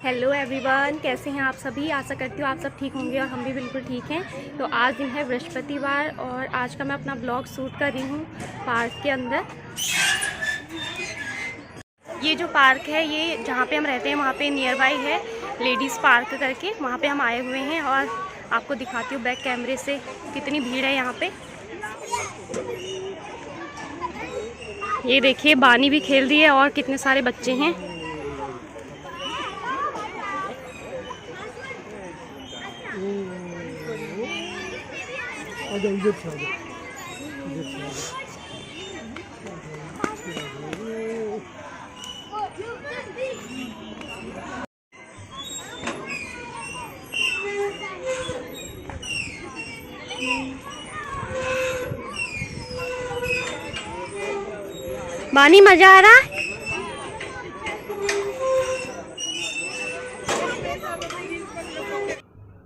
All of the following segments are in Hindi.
हेलो एवरीवन, कैसे हैं आप सभी। आशा करती हूँ आप सब ठीक होंगे और हम भी बिल्कुल ठीक हैं। तो आज दिन है बृहस्पतिवार और आज का मैं अपना ब्लॉग शूट कर रही हूँ पार्क के अंदर। ये जो पार्क है ये जहाँ पे हम रहते हैं वहाँ पे नियर बाई है लेडीज़ पार्क करके, वहाँ पे हम आए हुए हैं और आपको दिखाती हूँ बैक कैमरे से कितनी भीड़ है यहाँ पे। ये देखिए बानी भी खेल रही है और कितने सारे बच्चे हैं। बानी मजा आ रहा है।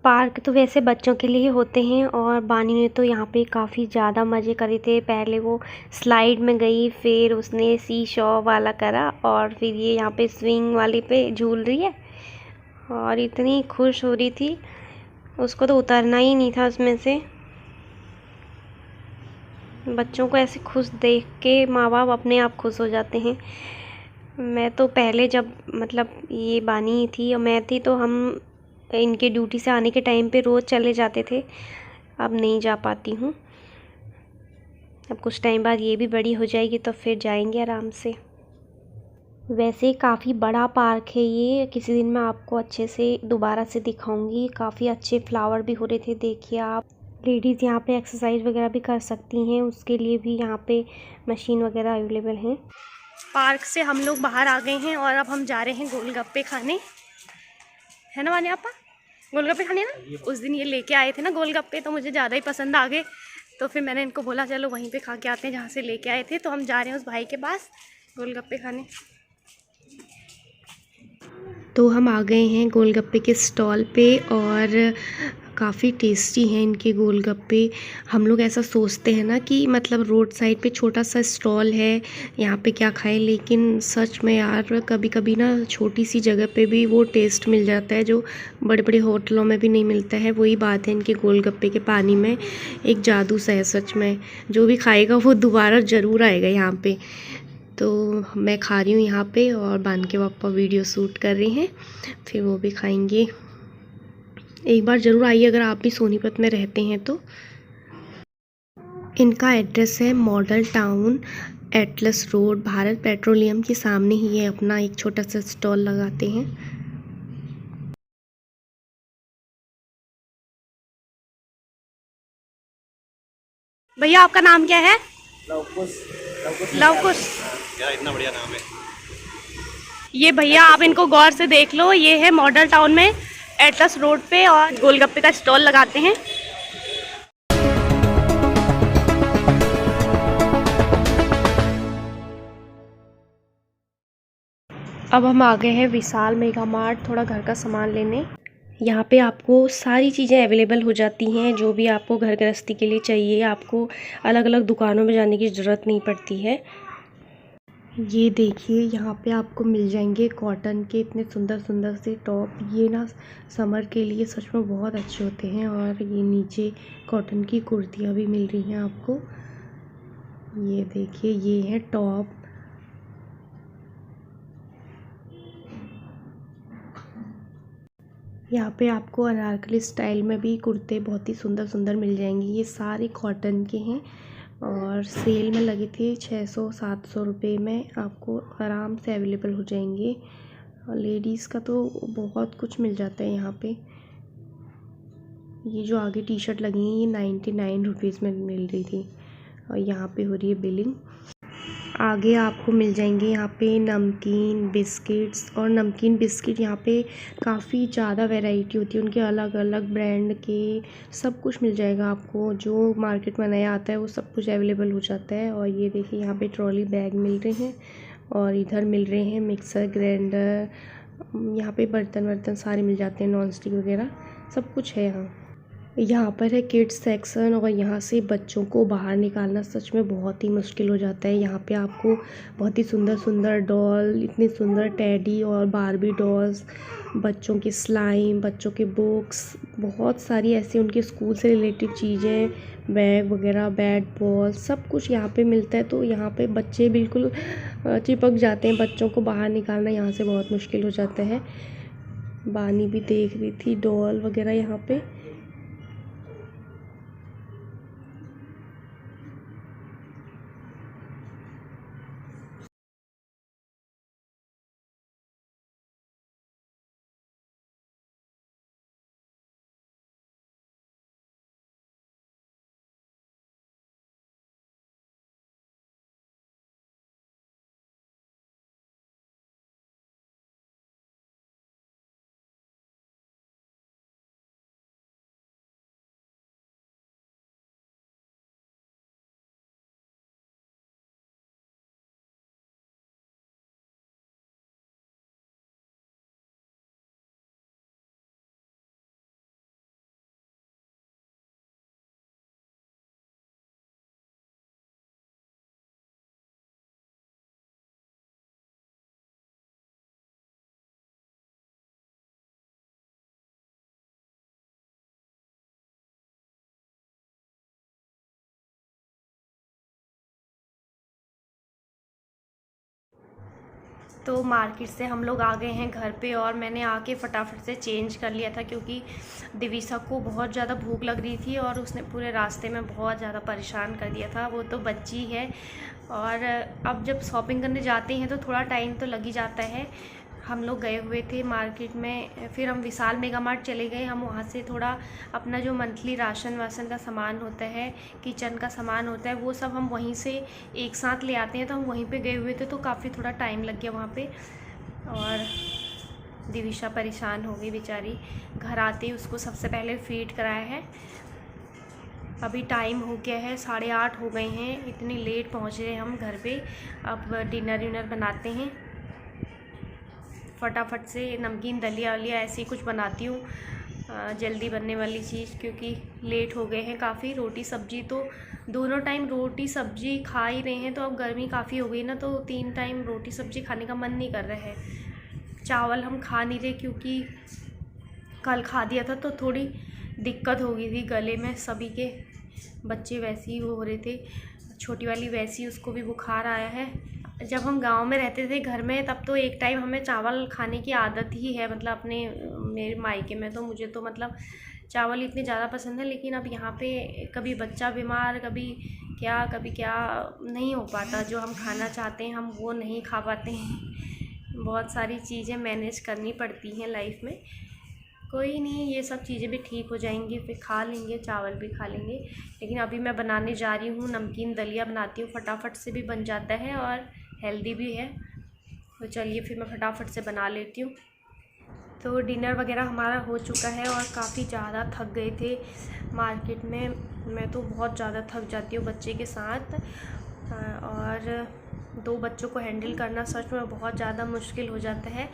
पार्क तो वैसे बच्चों के लिए होते हैं और बानी ने तो यहाँ पे काफ़ी ज़्यादा मज़े करे थे। पहले वो स्लाइड में गई, फिर उसने सी शॉ वाला करा और फिर ये यहाँ पे स्विंग वाले पे झूल रही है और इतनी खुश हो रही थी, उसको तो उतरना ही नहीं था उसमें से। बच्चों को ऐसे खुश देख के माँ बाप अपने आप खुश हो जाते हैं। मैं तो पहले जब ये बानी थी और मैं थी तो हम इनके ड्यूटी से आने के टाइम पे रोज़ चले जाते थे। अब नहीं जा पाती हूँ। अब कुछ टाइम बाद ये भी बड़ी हो जाएगी तो फिर जाएंगे आराम से। वैसे काफ़ी बड़ा पार्क है ये, किसी दिन मैं आपको अच्छे से दोबारा से दिखाऊंगी। काफ़ी अच्छे फ्लावर भी हो रहे थे, देखिए आप। लेडीज़ यहाँ पे एक्सरसाइज वगैरह भी कर सकती हैं, उसके लिए भी यहाँ पे मशीन वगैरह अवेलेबल हैं। पार्क से हम लोग बाहर आ गए हैं और अब हम जा रहे हैं गोलगप्पे खाने, है ना माने आपा? गोलगप्पे खाने ना, उस दिन ये लेके आए थे ना गोलगप्पे, तो मुझे ज़्यादा ही पसंद आ गए। तो फिर मैंने इनको बोला चलो वहीं पे खा के आते हैं जहाँ से लेके आए थे। तो हम जा रहे हैं उस भाई के पास गोलगप्पे खाने। तो हम आ गए हैं गोलगप्पे के स्टॉल पे और काफ़ी टेस्टी हैं इनके गोलगप्पे। हम लोग ऐसा सोचते हैं ना कि रोड साइड पे छोटा सा स्टॉल है, यहाँ पे क्या खाएं, लेकिन सच में यार कभी कभी ना छोटी सी जगह पे भी वो टेस्ट मिल जाता है जो बड़े बड़े होटलों में भी नहीं मिलता है। वही बात है इनके गोलगप्पे के पानी में, एक जादू सा है सच में। जो भी खाएगा वो दोबारा ज़रूर आएगा यहाँ पे। तो मैं खा रही हूँ यहाँ पे और बान के पापा वीडियो शूट कर रहे हैं, फिर वो भी खाएंगे। एक बार ज़रूर आइए अगर आप भी सोनीपत में रहते हैं तो। इनका एड्रेस है model town, Atlas road, Bharat petroleum के सामने ही ये अपना एक छोटा सा स्टॉल लगाते हैं। भैया आपका नाम क्या है? लवकुश। यार इतना बढ़िया नाम है। ये भैया आप इनको गौर से देख लो, ये है मॉडल टाउन में एटलस रोड पे और गोलगप्पे का स्टॉल लगाते हैं। अब हम आ गए हैं विशाल मेगा मार्ट थोड़ा घर का सामान लेने। यहाँ पे आपको सारी चीज़ें अवेलेबल हो जाती हैं, जो भी आपको घर गृहस्थी के लिए चाहिए। आपको अलग अलग दुकानों में जाने की ज़रूरत नहीं पड़ती है। ये देखिए यहाँ पे आपको मिल जाएंगे कॉटन के इतने सुंदर सुंदर से टॉप। ये ना समर के लिए सच में बहुत अच्छे होते हैं। और ये नीचे कॉटन की कुर्तियाँ भी मिल रही हैं आपको। ये देखिए ये है टॉप। यहाँ पे आपको अनारकली स्टाइल में भी कुर्ते बहुत ही सुंदर सुंदर मिल जाएंगे। ये सारे कॉटन के हैं और सेल में लगे थे 600-700 रुपये में, आपको आराम से अवेलेबल हो जाएंगे। और लेडीज़ का तो बहुत कुछ मिल जाता है यहाँ पे। ये जो आगे टी शर्ट लगी हैं ये 99 रुपीज़ में मिल रही थी और यहाँ पे हो रही है बिलिंग। आगे आपको मिल जाएंगे यहाँ पे नमकीन बिस्किट्स, और नमकीन बिस्किट यहाँ पे काफ़ी ज़्यादा वैरायटी होती है उनके, अलग अलग ब्रांड के सब कुछ मिल जाएगा आपको। जो मार्केट में नया आता है वो सब कुछ अवेलेबल हो जाता है। और ये देखिए यहाँ पे ट्रॉली बैग मिल रहे हैं और इधर मिल रहे हैं मिक्सर ग्राइंडर। यहाँ पे बर्तन वर्तन सारे मिल जाते हैं, नॉन स्टिक वगैरह सब कुछ है यहाँ। यहाँ पर है किड्स सेक्शन और यहाँ से बच्चों को बाहर निकालना सच में बहुत ही मुश्किल हो जाता है। यहाँ पे आपको बहुत ही सुंदर सुंदर डॉल, इतनी सुंदर टेडी और बारबी डॉल्स, बच्चों की स्लाइम, बच्चों के बुक्स, बहुत सारी ऐसी उनके स्कूल से रिलेटेड चीज़ें, बैग वगैरह, बैट बॉल, सब कुछ यहाँ पे मिलता है। तो यहाँ पे बच्चे बिल्कुल चिपक जाते हैं। बच्चों को बाहर निकालना यहाँ से बहुत मुश्किल हो जाता है। बानी भी देख रही थी डॉल वगैरह यहाँ पे। तो मार्केट से हम लोग आ गए हैं घर पे और मैंने आके फटाफट से चेंज कर लिया था क्योंकि दिविशा को बहुत ज़्यादा भूख लग रही थी और उसने पूरे रास्ते में बहुत ज़्यादा परेशान कर दिया था। वो तो बच्ची है और अब जब शॉपिंग करने जाते हैं तो थोड़ा टाइम तो लग ही जाता है। हम लोग गए हुए थे मार्केट में, फिर हम विशाल मेगा मार्ट चले गए। हम वहाँ से थोड़ा अपना जो मंथली राशन वाशन का सामान होता है, किचन का सामान होता है, वो सब हम वहीं से एक साथ ले आते हैं। तो हम वहीं पे गए हुए थे तो काफ़ी थोड़ा टाइम लग गया वहाँ पे और दिविशा परेशान हो गई बेचारी। घर आते ही उसको सबसे पहले फीड कराया है। अभी टाइम हो गया है 8:30 हो गए हैं, इतनी लेट पहुँच रहे हम घर पे। अब डिनर विनर बनाते हैं फटाफट से। नमकीन दलिया वलिया ऐसे ही कुछ बनाती हूँ, जल्दी बनने वाली चीज़, क्योंकि लेट हो गए हैं काफ़ी। रोटी सब्जी तो दोनों टाइम रोटी सब्जी खा ही रहे हैं। तो अब गर्मी काफ़ी हो गई ना, तो 3 टाइम रोटी सब्जी खाने का मन नहीं कर रहा है। चावल हम खा नहीं रहे क्योंकि कल खा दिया था तो थोड़ी दिक्कत हो गई थी गले में। सभी के बच्चे वैसे ही हो रहे थे, छोटी वाली वैसी, उसको भी बुखार आया है। जब हम गांव में रहते थे घर में तब तो एक टाइम हमें चावल खाने की आदत ही है, मतलब अपने मेरे मायके में तो मुझे तो मतलब चावल इतने ज़्यादा पसंद है। लेकिन अब यहाँ पे कभी बच्चा बीमार, कभी क्या नहीं हो पाता। जो हम खाना चाहते हैं हम वो नहीं खा पाते हैं। बहुत सारी चीज़ें मैनेज करनी पड़ती हैं लाइफ में। कोई नहीं, ये सब चीज़ें भी ठीक हो जाएंगी, फिर खा लेंगे, चावल भी खा लेंगे। लेकिन अभी मैं बनाने जा रही हूँ नमकीन दलिया बनाती हूँ, फटाफट से भी बन जाता है और हेल्दी भी है। तो चलिए फिर मैं फटाफट से बना लेती हूँ। तो डिनर वगैरह हमारा हो चुका है और काफ़ी ज़्यादा थक गए थे मार्केट में। मैं तो बहुत ज़्यादा थक जाती हूँ बच्चे के साथ, और 2 बच्चों को हैंडल करना सच में बहुत ज़्यादा मुश्किल हो जाता है।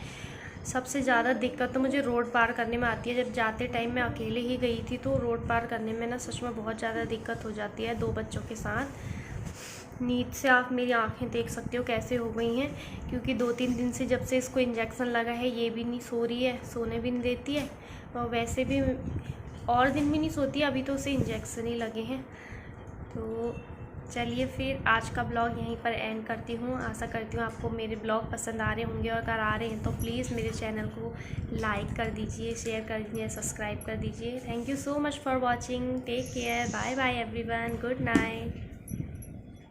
सबसे ज़्यादा दिक्कत तो मुझे रोड पार करने में आती है। जब जाते टाइम मैं अकेले ही गई थी तो रोड पार करने में ना सच में बहुत ज़्यादा दिक्कत हो जाती है 2 बच्चों के साथ। नींद से आप मेरी आंखें देख सकते हो कैसे हो गई हैं, क्योंकि 2-3 दिन से जब से इसको इंजेक्शन लगा है ये भी नहीं सो रही है, सोने भी नहीं देती है और वैसे भी और दिन भी नहीं सोती है। अभी तो उसे इंजेक्शन ही लगे हैं। तो चलिए फिर आज का ब्लॉग यहीं पर एंड करती हूँ। आशा करती हूँ आपको मेरे ब्लॉग पसंद आ रहे होंगे, और अगर आ रहे हैं तो प्लीज़ मेरे चैनल को लाइक कर दीजिए, शेयर कर दीजिए, सब्सक्राइब कर दीजिए। Thank you so much for watching. Take care, bye bye everyone, good night.